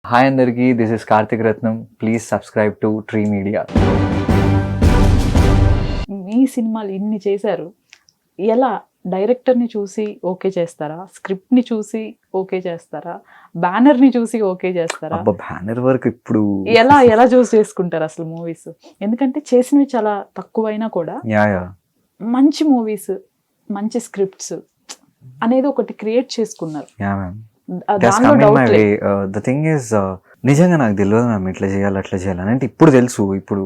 Hi అందరికీ, this is Karthik Ratnam. Please subscribe to Tree Media. మీ సినిమాలు ఇన్ని చేశారు, ఎలా డైరెక్టర్ని చూసి ఓకే చేస్తారా, స్క్రిప్ట్ని చూసి ఓకే చేస్తారా, బ్యానర్ని చూసి ఓకే చేస్తారా? అబ్బా, బ్యానర్ వర్క్ ఇప్పుడు ఎలా ఎలా చూస్ చేసుకుంటారు అసలు మూవీస్? ఎందుకంటే చేసినవి చాలా తక్కువైనా కూడా యా యా మంచి మూవీస్, మంచి స్క్రిప్ట్స్ అనేది ఒకటి క్రియేట్ చేసుకున్నారు. యా మ్యామ్, దానిలో డౌట్ లేదు. ద థింగ్ ఈజ్ నిజంగా నాకు తెలియదు మ్యామ్ ఇట్లా చేయాలి అట్లా చేయాలని. అంటే ఇప్పుడు తెలుసు, ఇప్పుడు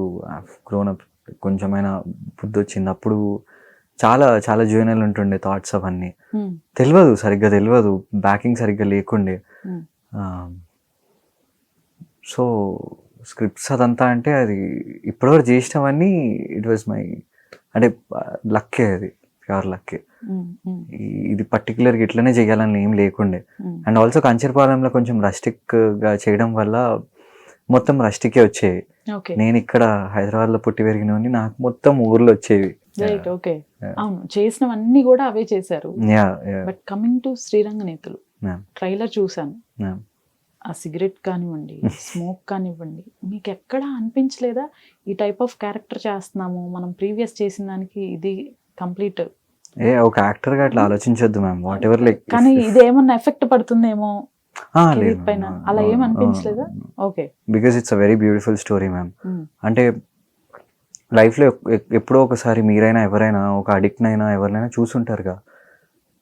గ్రోన్ అప్ కొంచెమైనా బుద్ధి వచ్చింది. అప్పుడు చాలా చాలా జూనియల్ ఉంటుండే థాట్స్ అవన్నీ. తెలియదు, సరిగ్గా తెలియదు, బ్యాకింగ్ సరిగ్గా లేకుండే. సో స్క్రిప్ట్స్ అదంతా అంటే అది ఇప్పటివరకు చేసినవన్నీ ఇట్ వాజ్ మై అంటే లక్కే, అది ప్యూర్ లక్కే. ఇది పర్టికులర్గా ఇట్లనే చేయాలని ఏం లేకుండే. అండ్ ఆల్సో కంచర్పాలెంలో కొంచెం రస్టిక్గా చేయడం వల్ల మొత్తం రస్టికే వచ్చేవి. నేను ఇక్కడ హైదరాబాద్లో పుట్టి పెరిగినవని నాకు మొత్తం ఊర్లో వచ్చేవి. Right, okay. అవును, చేసినవన్నీ కూడా అవే చేశారు. బట్ కమింగ్ టు శ్రీరంగనీతులు ట్రైలర్ చూసాను. ఆ సిగరెట్ కానివ్వండి, స్మోక్ కానివ్వండి, మీకు ఎక్కడా అనిపించలేదా ఈ టైప్ ఆఫ్ క్యారెక్టర్ చేస్తున్నాము మనం, ప్రీవియస్ చేసిన దానికి ఇది కంప్లీట్? ఒక యాక్టర్ గా అట్లా ఆలోచించొద్దు మ్యామ్, వాట్ ఎవర్ లైక్. కానీ ఇది ఏమన్నా ఎఫెక్ట్ పడుతుందేమో పైన, అలా ఏం అనిపించలేదా? Okay, because it's a very beautiful story ma'am. అంటే లైఫ్లో ఎప్పుడో ఒకసారి మీరైనా ఎవరైనా ఒక అడిక్ట్ అయినా ఎవరినైనా చూసుంటారుగా.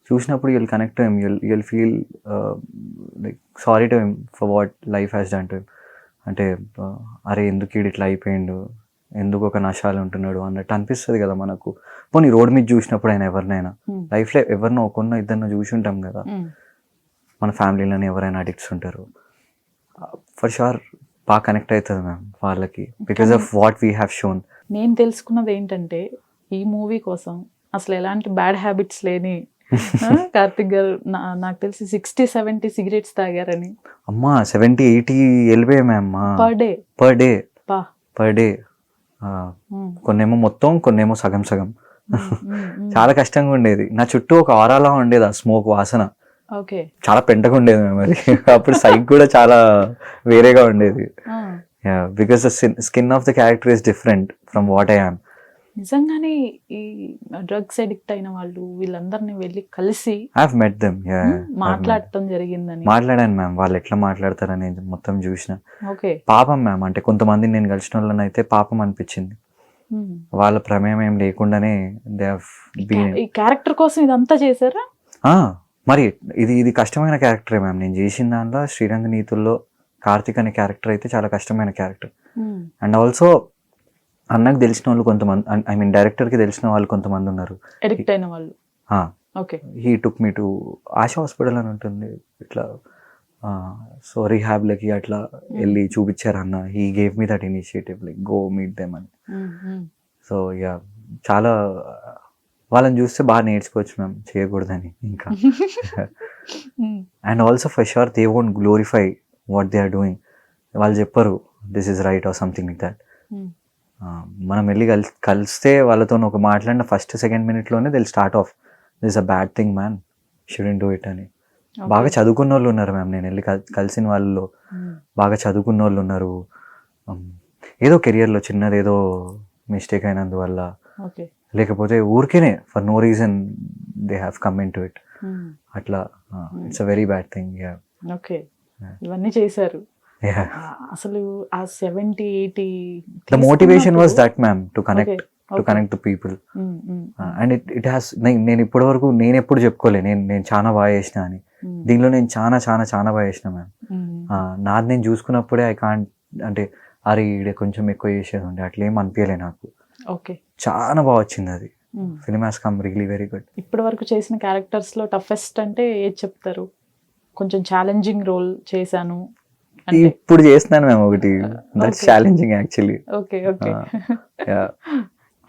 చూసినప్పుడు you'll connect to him, you'll feel like sorry to him for what life has done to him. అంటే అరే ఎందుకు ఈడు ఇట్లా అయిపోయిండు, ఎందుకు ఒక నశాలు ఉంటున్నాడు అన్నట్టు అనిపిస్తుంది కదా మనకు. పోనీ రోడ్ మీద చూసినప్పుడు అయినా ఎవరినైనా, లైఫ్లో ఎవరినో ఒకరినో ఇద్దరినో చూసి ఉంటాం కదా, మన ఫ్యామిలీలోనే ఎవరైనా అడిక్ట్స్ ఉంటారు. ఫర్ షూర్ బాగా కనెక్ట్ అవుతుంది మ్యామ్ వాళ్ళకి, because of what we have shown. నేను తెలుసుకున్నది ఏంటంటే ఈ మూవీ కోసం అసలు ఎలాంటి బ్యాడ్ హ్యాబిట్స్ లేని కార్తిక్ గారు నాకు తెలిసి 60-70 సిగరెట్స్ తాగారని. అమ్మా, 70-80 వెళ్ళిపోయాయి మ్యామ్ పర్ డే. కొన్నేమో మొత్తం, కొన్నేమో సగం సగం. చాలా కష్టంగా ఉండేది. నా చుట్టూ ఒక ఆరాలా ఉండేది ఆ స్మోక్ వాసన. చాలా పెంటగా ఉండేది మరి. అప్పుడు సైక్ కూడా చాలా వేరేగా ఉండేది. Because the skin of the character is different from what I am. నిజంగానే ఈ డ్రగ్స్ అడిక్ట్ అయిన వాళ్ళు వీళ్ళందరినీ వెళ్ళి కలిసి ఐ మెట్ దెమ్, మాట్లాడటం జరిగిందని. మాట్లాడాను మ్యామ్, వాళ్ళు ఎట్లా మాట్లాడతారు అనేది మొత్తం చూసిన. పాపం మ్యామ్, అంటే కొంతమంది నేను కలిసిన వాళ్ళని అయితే పాపం అనిపించింది. వాళ్ళ ప్రమేయం ఏం లేకుండానే దే హావ్ బీన్. ఈ క్యారెక్టర్ కోసం ఇదంతా చేశారా? మరి ఇది కష్టమైన క్యారెక్టరే మ్యామ్. నేను చేసిన దాంట్లో శ్రీరంగనీతుల్లో కార్తిక్ అనే క్యారెక్టర్ అయితే చాలా కష్టమైన క్యారెక్టర్. అండ్ ఆల్సో అన్నకు తెలిసిన వాళ్ళు కొంతమంది, ఐ మీన్ డైరెక్టర్కి తెలిసిన వాళ్ళు కొంతమంది ఉన్నారు అడిక్ట్ అయిన వాళ్ళు. He took me to Asha hospital అని ఉంటుంది ఇట్లా, సో రీహాబ్లకి అట్లా వెళ్ళి చూపించారు అన్న. He gave me that initiative like go meet them అని. సో యా, చాలా వాళ్ళని చూస్తే బాగా నేర్చుకోవచ్చు మ్యామ్ చేయకూడదని ఇంకా. And also for sure they won't glorify what they are doing. వాళ్ళు చెప్పరు this is right or something like that. మనం వెళ్ళి కలిస్తే వాళ్ళతో ఒక మాట్లాడిన ఫస్ట్ సెకండ్ మినిట్లోనే దిల్ start of this a bad thing man, student do it అని. బాగా చదువుకున్న వాళ్ళు ఉన్నారు మ్యామ్, నేను వెళ్ళి కలిసిన వాళ్ళలో బాగా చదువుకున్న వాళ్ళు ఉన్నారు. ఏదో కెరియర్లో చిన్నది ఏదో మిస్టేక్ అయినందువల్ల, లేకపోతే ఊరికేనే for no reason they have come in to it. అట్లా it's a very bad thing. Okay, ఇవన్నీ చేశారు. అసలు ఆ 70-80 the motivation was that ma'am, to connect to people. And it has, నేను ఇప్పటి వరకు నేను ఎప్పుడు చెప్పుకోలే నేను చాలా బాగా చేసిన అని. దీనిలో నేను చాలా చాలా చాలా బాగా చేసిన మ్యామ్. నాది నేను చూసుకున్నప్పుడే ఐ కాంట్, అంటే అరే ఈడే కొంచెం ఎక్కువ చేసేది ఉండే అట్లా ఏం అనిపించలే నాకు. చాలా బాగా వచ్చింది అది. Film has come really very good. ఇప్పటి వరకు చేసిన క్యారెక్టర్స్ లో టఫెస్ట్ అంటే ఏది చెప్తారు? కొంచెం ఛాలెంజింగ్ రోల్ చేశాను ఇప్పుడు చేస్తున్నాను మేము ఒకటి, దట్స్ ఛాలెంజింగ్ యాక్చువల్లీ.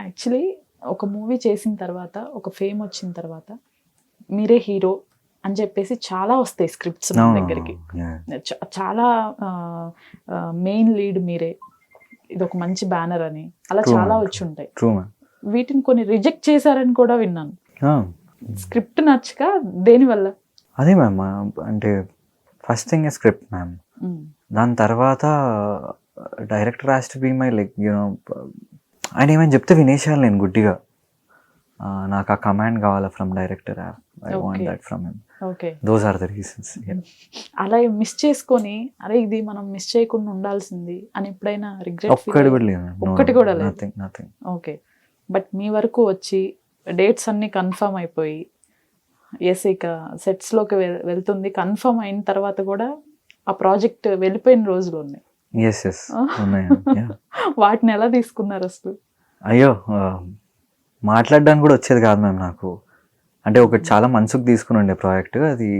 యాక్చువల్లీ ఒక మూవీ చేసిన తర్వాత, ఒక ఫేమ్ వచ్చిన తర్వాత మీరే హీరో అని చెప్పేసి చాలా వస్తాయి స్క్రిప్ట్స్ మన దగ్గరికి. చాలా మెయిన్ లీడ్ మీరే, ఇది ఒక మంచి బ్యానర్ అని అలా చాలా వచ్చి ఉంటాయి. వీటిని కొన్ని రిజెక్ట్ చేశారని కూడా విన్నాను. స్క్రిప్ట్ నచ్చక దేని వల్ల? అదే మ్యామ్, అంటే ఫస్ట్ థింగ్ స్క్రిప్ట్ మ్యామ్. దాని తర్వాత director has to be my like you know, ఆయన ఏమైనా చెప్తే వినేసాను నేను గుడ్డిగా. నాకు ఆ కమాండ్ కావాలా from director, I want Okay. That from him. Okay. Those are the reasons. అలా మిస్ చేసుకొని అరే ఇది మనం మిస్ చేయకుండా ఉండాల్సింది అని ఎప్పుడైనా రిగ్రెట్ ఒక్కటి కూడా లేదు. ఒక్కటి కూడా లేదు. నథింగ్. ఓకే. బట్ మీ వరకు వచ్చి డేట్స్ అన్ని కన్ఫర్మ్ అయిపోయి ఎస్ ఇక సెట్స్లోకి వెళ్తుంది కన్ఫర్మ్ అయిన తర్వాత కూడా ఆ ప్రాజెక్ట్ వెళ్ళిపోయిన రోజులు ఉన్నాయి. ఎస్ ఉన్నాయి. Yeah. వాటిని ఎలా తీసుకున్నారు అసలు? అయ్యో, మాట్లాడడానికి కూడా వచ్చేది కాదు మ్యామ్ నాకు. అంటే ఒకటి చాలా మనసుకు తీసుకుని ఉండే ప్రాజెక్ట్ అది,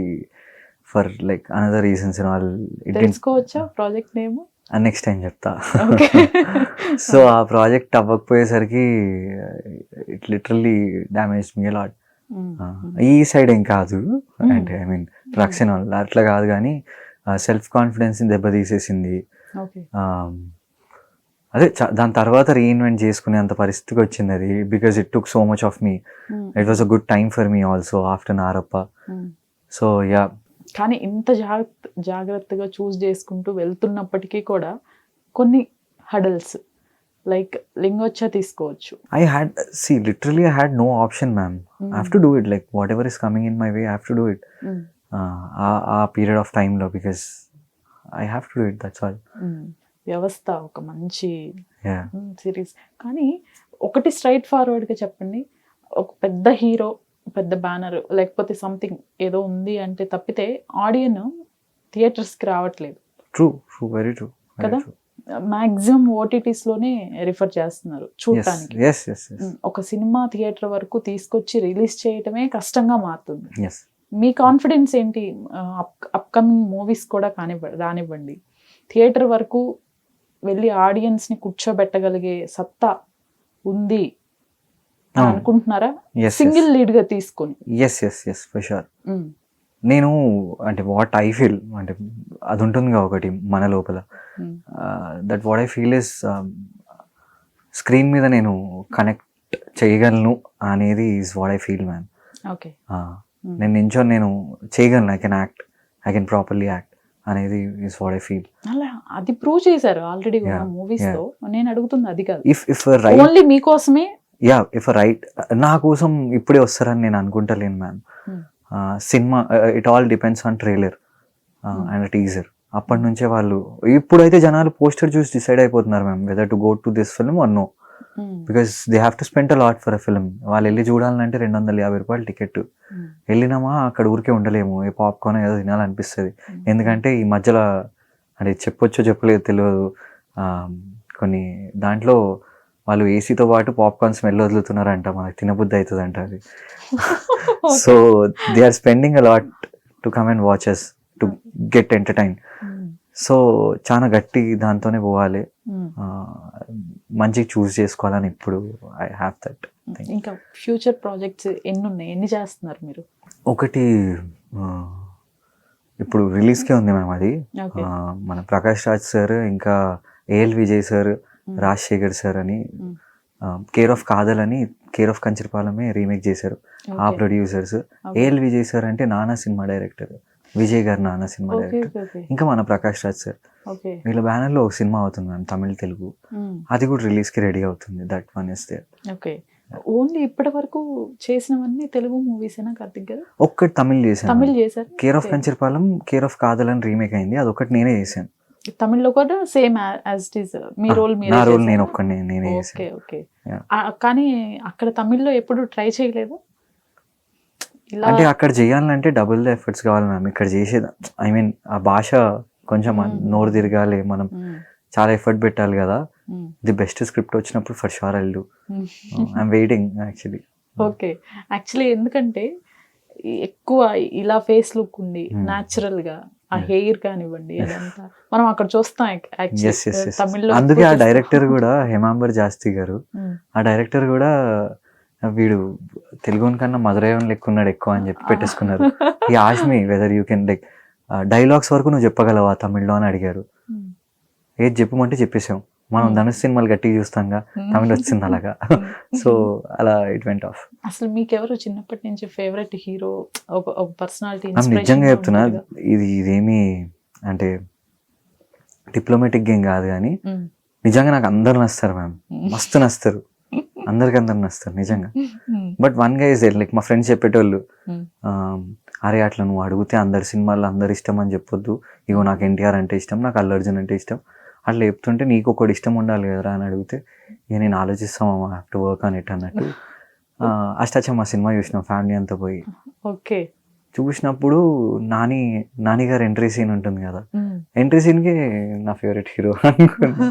for like another reasons all it తెలుసుకోవచ్చా ప్రాజెక్ట్ నేమ్? నెక్స్ట్ టైం చెప్తా. ఓకే. సో ఆ ప్రాజెక్ట్ అవ్వకపోయేసరికి it literally damage me lot. ఈ సైడ్ ఏం కాదు, అంటే ఐ మీన్ ప్రొడక్షన్ వాళ్ళు అట్లా కాదు, కానీ సెల్ఫ్ కాన్ఫిడెన్స్ని దెబ్బతీసేసింది. ఓకే. అదే దాని తర్వాత రీఇన్వెంట్ చేసుకునే అంత పరిస్థితికి వచ్చింది అది, because it took so much of me. It was a good time for me also after Narappa. So yeah. కానీ ఇంత జాగ్రత్తగా చూస్ చేసుకుంటూ వెళ్తున్నప్పటికీ కూడా కొన్ని హడల్స్ లైక్ లింగోచ్చా తీసుకోవచ్చు. literally I had no option, ma'am. I have to do it, like whatever is coming in my way I have to do it. ఆ period of టైంలో, because I have to do it, that's all. వ్యవస్థ ఒక మంచి Yeah. Series. కానీ ఒకటి straight ఫార్వర్డ్గా చెప్పండి, ఒక పెద్ద హీరో పెద్ద బ్యానర్ లేకపోతే సంథింగ్ ఏదో ఉంది అంటే తప్పితే ఆడియన్ థియేటర్స్కి రావట్లేదు True, very true. కదా? మ్యాక్సిమం ఓటీటీస్లోనే రిఫర్ చేస్తున్నారు చూడటానికి. Yes. ఒక సినిమా థియేటర్ వరకు తీసుకొచ్చి రిలీజ్ చేయటమే కష్టంగా మారుతుంది. Yes. మీ కాన్ఫిడెన్స్ ఏంటి? అప్కమింగ్ మూవీస్ కూడా రానివ్వండి, థియేటర్ వరకు వెళ్ళి ఆడియన్స్ని కూర్చోబెట్టగలిగే సత్తా ఉంది అని అనుకుంటున్నారా? సింగిల్ లీడ్గా తీసుకొని. Yes for sure. నేను అంటే వాట్ ఐ ఫీల్, అంటే అది ఉంటుందిగా ఒకటి మన లోపల, that what I feel is screen మీద నేను కనెక్ట్ చేయగలను అనేది is what I feel, ma'am. Okay. నేను నించొని నేను చేయగలను, I can act, I can properly act అనేది ఈజ్ వాట్ ఐ ఫీల్. అలా అది ప్రూవ్ చేశారు ఆల్రెడీ మూవీస్ తో. నేను అడుగుతుంది అది కాదు, ఇఫ్ రైట్ ఓన్లీ మీకోసమే. ఇఫ్ రైట్ నా కోసం ఇప్పుడే వస్తారని నేను అనుకుంటలేను, మ్యామ్. సినిమా it all depends on trailer and teaser. అప్పటి నుంచే వాళ్ళు, ఇప్పుడైతే జనాలు పోస్టర్ చూసి డిసైడ్ అయిపోతున్నారు, ma'am, whether to go to this film or no, because they have to spend a lot for a film. వాళ్ళు వెళ్ళి చూడాలంటే 250 రూపాయలు టికెట్. వెళ్ళినామా అక్కడ ఊరికే ఉండలేము, ఏ పాప్కార్న్ ఏదో తినాలనిపిస్తుంది. ఎందుకంటే ఈ మధ్యలో అంటే చెప్పొచ్చో చెప్పలేదు తెలియదు, కొన్ని దాంట్లో వాళ్ళు ఏసీతో పాటు పాప్కార్న్ స్మెల్ వదులుతున్నారంట, మనకు తినబుద్ధి అవుతుంది అంట అది. So they are spending a lot to come and watch us to get entertain. సో చాలా గట్టి దాంతోనే పోవాలి, మంచిగా చూస్ చేసుకోవాలని ఇప్పుడు ఐ హ్యావ్ దట్. ఇంకా ఫ్యూచర్ ప్రాజెక్ట్స్ ఎన్ని ఉన్నాయి, ఎన్ని చేస్తున్నారు మీరు? ఒకటి ఇప్పుడు రిలీజ్కే ఉంది మ్యామ్, అది మన ప్రకాష్ రాజ్ సార్ ఇంకా AL Vijay sir, Rajasekhar sir అని కేర్ ఆఫ్ కాదల్ అని కేర్ ఆఫ్ కంచరపాలమే రీమేక్ చేశారు. ఆ ప్రొడ్యూసర్స్. ఏఎల్ విజయ్ సార్ అంటే నానా సినిమా డైరెక్టర్, విజయ్ గారు నానా సినిమా డైరెక్టర్, ఇంకా మన ప్రకాష్ రాజ్ సార్. వీళ్ళ బ్యానర్లో ఒక సినిమా అవుతుంది మ్యామ్, తమిళ్ తెలుగు. అది కూడా రిలీజ్కి రెడీ అవుతుంది. That one is there. Okay. Only ఇప్పటి వరకు చేసినవన్నీ తెలుగు మూవీస్ ఏనా కార్తిక్ గారు? ఒక్కటి తమిళ్ చేశాను. తమిళ్ చేశారు. Care of Kancharapalem, care of Kadhal అని రీమేక్ అయింది, అదొకటి నేనే చేశాను. తమిళ్లో కూడా సేమ్ యాజ్ ఇట్ ఈస్ మీ రోల్ నా రోల్ నేను ఒక్కడిని నేనే చేశాను. ఓకే. కానీ అక్కడ తమిళ్లో ఎప్పుడు ట్రై చేయలేదు? అంటే అక్కడ చేయాలంటే డబుల్ ద ఎఫర్ట్స్ కావాలి మ్యామ్. ఇక్కడ చేసేది ఐ మీన్ ఆ భాష కొంచెం నోరు తిరగాలి, మనం చాలా ఎఫర్ట్ పెట్టాలి కదా. ది బెస్ట్ స్క్రిప్ట్ వచ్చినప్పుడు for sure I'll do. I'm waiting actually. Okay. Actually ఎందుకంటే ఎక్కువ ఇలా ఫేస్ లుక్ ఉండి న్యాచురల్ గా ఆ హెయిర్ కానివ్వండి అదంతా మనం అక్కడ చూస్తాం. తమిళ్లో అందుకే ఆ డైరెక్టర్ కూడా హేమాంబర్ జాస్తి గారు, ఆ డైరెక్టర్ కూడా వీడు తెలుగు కన్నా మధురైవన్ లెక్క ఉన్నాడు ఎక్కువ అని చెప్పి పెట్టేసుకున్నారు. ఈ ఆష్మి whether you can like dialogues వరకు నువ్వు చెప్పగలవా తమిళ్లో అని అడిగారు. ఏది చెప్పమంటే చెప్పేసాం. మనం ధనుష్ సినిమాలు గట్టిగా చూస్తాంగా, తమిళ వచ్చింది అలాగా. సో అలా ఇట్ వెంట్ ఆఫ్. అసలు మీకెవరు చిన్నప్పటి నుంచి ఫేవరెట్ హీరో, ఒక పర్సనాలిటీ? నిజంగా చెప్తున్నా, ఇదేమి అంటే డిప్లొమాటిక్ ఏం కాదు కానీ నిజంగా నాకు అందరు నస్తారు మ్యామ్, మస్తు నస్తారు, అందరికి అందరు నస్తారు నిజంగా. బట్ వన్ గా ఇస్ దేర్, లైక్ మా ఫ్రెండ్స్ చెప్పేటోళ్ళు, అరే అట్లా నువ్వు అడిగితే అందరి సినిమాల్లో అందరు ఇష్టం అని చెప్పొద్దు, ఇగో నాకు ఎన్టీఆర్ అంటే ఇష్టం, నాకు అల్లు అర్జున్ అంటే ఇష్టం, అట్లా చెప్తుంటే నీకు ఒకటి ఇష్టం ఉండాలి కదరా అని అడిగితే ఇక నేను ఆలోచిస్తాం, have to work on it అన్నట్టు. అష్టాచమ్మా సినిమా చూసినాం ఫ్యామిలీ అంతా పోయి. ఓకే. చూసినప్పుడు నాని గారు ఎంట్రీ సీన్ ఉంటుంది కదా, ఎంట్రీ సీన్ కి నా ఫేవరెట్ హీరో అనుకున్నా.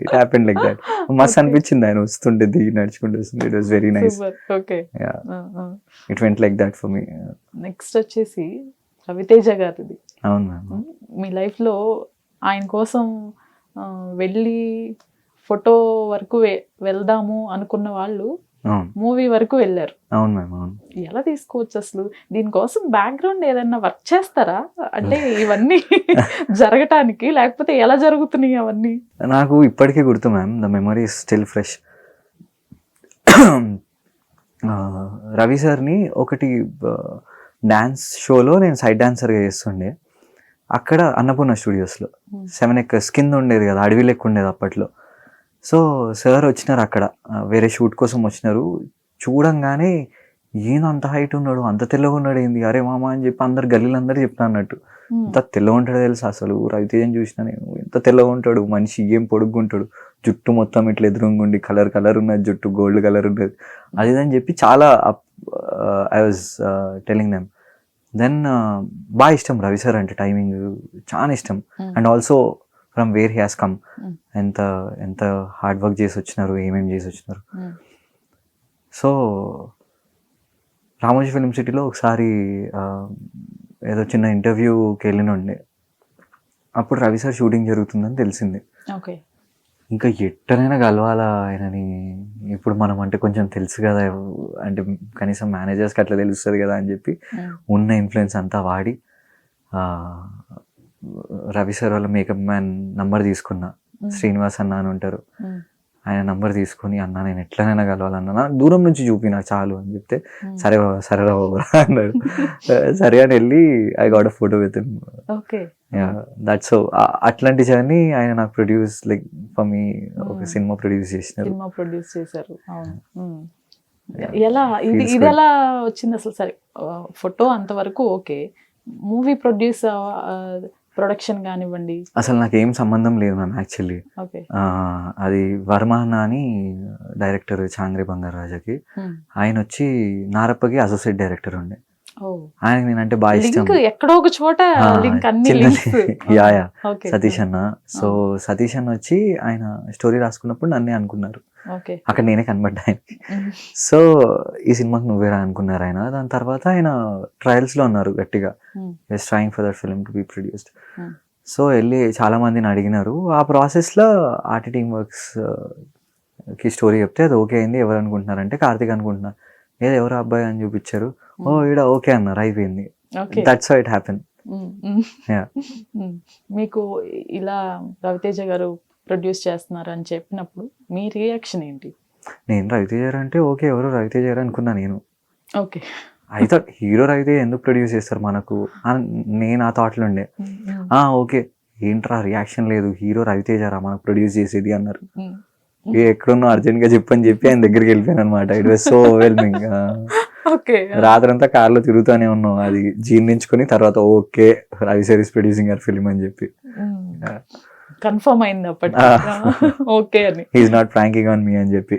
It happen like that. మస్త్ అనిపించింది ఆయన వస్తుంటే దిగి నడుచుకుంటూ వస్తుంది. It was very nice. Okay. It went like that for me. Next వచ్చేసి రవితేజ గారిది. అవును మ్యామ్. మీ లైఫ్ లో ఆయన కోసం వెళ్ళి ఫోటో వరకు వెళ్దాము అనుకున్న వాళ్ళు మూవీ వరకు వెళ్ళారు. అవును మ్యామ్. అవును. ఎలా తీసుకోవచ్చు అసలు? దీనికోసం బ్యాక్గ్రౌండ్ ఏదైనా వర్క్ చేస్తారా అంటే ఇవన్నీ జరగటానికి, లేకపోతే ఎలా జరుగుతున్నాయి అవన్నీ? నాకు ఇప్పటికీ గుర్తు ma'am, the memory is still fresh. Ravi సార్ని ఒకటి డాన్స్ షోలో నేను సైడ్ డాన్సర్గా చేస్తుండే, అక్కడ అన్నపూర్ణ స్టూడియోస్లో 7 acres కింద ఉండేది కదా, అడవి లెక్క ఉండేది అప్పట్లో. సో సార్ వచ్చినారు అక్కడ, వేరే షూట్ కోసం వచ్చినారు. చూడంగానే ఈయన అంత హైట్ ఉన్నాడు, అంత తెల్లగా ఉన్నాడు ఏంది, అరే మామ అని చెప్పి అందరు గల్లీలందరూ చెప్తా అన్నట్టు. ఎంత తెల్లగా ఉంటాడో తెలుసు అసలు, రవితేజని చూసినా నేను, ఎంత తెల్లగా ఉంటాడు మనిషి, ఏం పొడుగ్గుంటాడు, జుట్టు మొత్తం ఇట్లా ఎదురుంగుండి కలర్ ఉన్నది, జుట్టు గోల్డ్ కలర్ ఉన్నది, అది అని చెప్పి చాలా I was telling them. Then బాగా ఇష్టం రవి సార్ అంటే, టైమింగ్ చాలా ఇష్టం. And also from where he has come, ఎంత హార్డ్ వర్క్ చేసి వచ్చినారు, ఏమేమి చేసి వచ్చినారు. సో రామోజీ ఫిలిం సిటీలో ఒకసారి ఏదో చిన్న ఇంటర్వ్యూకి వెళ్ళినుండే, అప్పుడు రవి సార్ షూటింగ్ జరుగుతుందని తెలిసింది. ఇంకా ఎట్టనైనా కలవాలా ఆయనని, ఇప్పుడు మనం అంటే కొంచెం తెలుసు కదా, అంటే కనీసం మేనేజర్స్కి అట్లా తెలుస్తుంది కదా అని చెప్పి ఉన్న ఇన్ఫ్లుయెన్స్ అంతా వాడి రవి సార్ వాళ్ళ మేకప్ మ్యాన్ నంబర్ తీసుకున్నా, శ్రీనివాస్ అన్న అని ఉంటారు, ఆయన నంబర్ తీసుకొని, అన్న నేను ఎట్లనైనా కలవాలన్నా, దూరం నుంచి చూపి నాకు చాలు అని చెప్తే, సరే బాబా సరే రా బాబా అన్నాడు. సరే అని వెళ్ళి I got a photo with him. That's so అట్లాంటి జర్నీ ఆయన నాకు ప్రొడ్యూస్ లైక్ ఫర్ మీ, ఒక సినిమా ప్రొడ్యూస్ చేశారు. ఎలా ఇది ఎలా వచ్చింది అసలు? సరే ఫోటో అంతవరకు ఓకే, మూవీ ప్రొడక్షన్ కానివ్వండి, అసలు నాకు ఏం సంబంధం లేదు మ్యామ్ యాక్చువల్లీ. అది వర్మ అని డైరెక్టర్ చాంగ్రీ బంగారాజాకి, ఆయన వచ్చి నారప్పకి అసోసియేట్ డైరెక్టర్ ఉండే, ఆయనకి నేనంటే బాగా ఇష్టం. ఎక్కడో ఒక చోట సతీష్ అన్న. సో సతీష్ అన్న వచ్చి ఆయన స్టోరీ రాసుకున్నప్పుడు నన్నే అనుకున్నారు, అక్కడ నేనే కనబడ్డా ఆయనకి. సో ఈ సినిమాకి నువ్వేరా అనుకున్నారు ఆయన. దాని తర్వాత ఆయన ట్రయల్స్ లో ఉన్నారు గట్టిగా, just trying for that film to be produced. So వెళ్ళి చాలా మందిని అడిగినారు. ఆ ప్రాసెస్ లో ఆర్టీ టీమ్ వర్క్స్ కి స్టోరీ చెప్తే అది ఓకే అయింది. ఎవరు అనుకుంటున్నారంటే కార్తిక్ అనుకుంటున్నారు, ఏదో ఎవరు అబ్బాయి అని చూపించారు, ఓ ఈడ ఓకే అన్నారు, అయిపోయింది. That's how it happen. మీకు ఇలా రవితేజ గారు ప్రొడ్యూస్ చేస్తున్నారు అని చెప్పినప్పుడు మీ రియాక్షన్ ఏంటి? నేను రవితేజ అంటే ఓకే, ఎవరు రవితేజ అనుకున్నా నేను. ఓకే, అయితే హీరో రవితేజ ఎందుకు ప్రొడ్యూస్ చేస్తారు మనకు, నేను ఆ థాట్లో ఉండే. ఓకే ఏంట్రా రియాక్షన్ లేదు, హీరో రవితేజరా మనకు ప్రొడ్యూస్ చేసేది అన్నారు. ఎక్కడున్నా అర్జెంట్ గా చెప్పని చెప్పి ఆయన దగ్గరికి వెళ్ళిపోయాను అనమాట. It was so overwhelming. రాత్రంతా కార్లో తిరుగుతూనే ఉన్నాం, అది జీర్ణించుకుని తర్వాత okay Ravi sir is producing hour film అని చెప్పి కన్ఫర్మ్ అయింది అప్పటి ఓకే అని. He is not ప్రాంకింగ్ on me అని చెప్పి.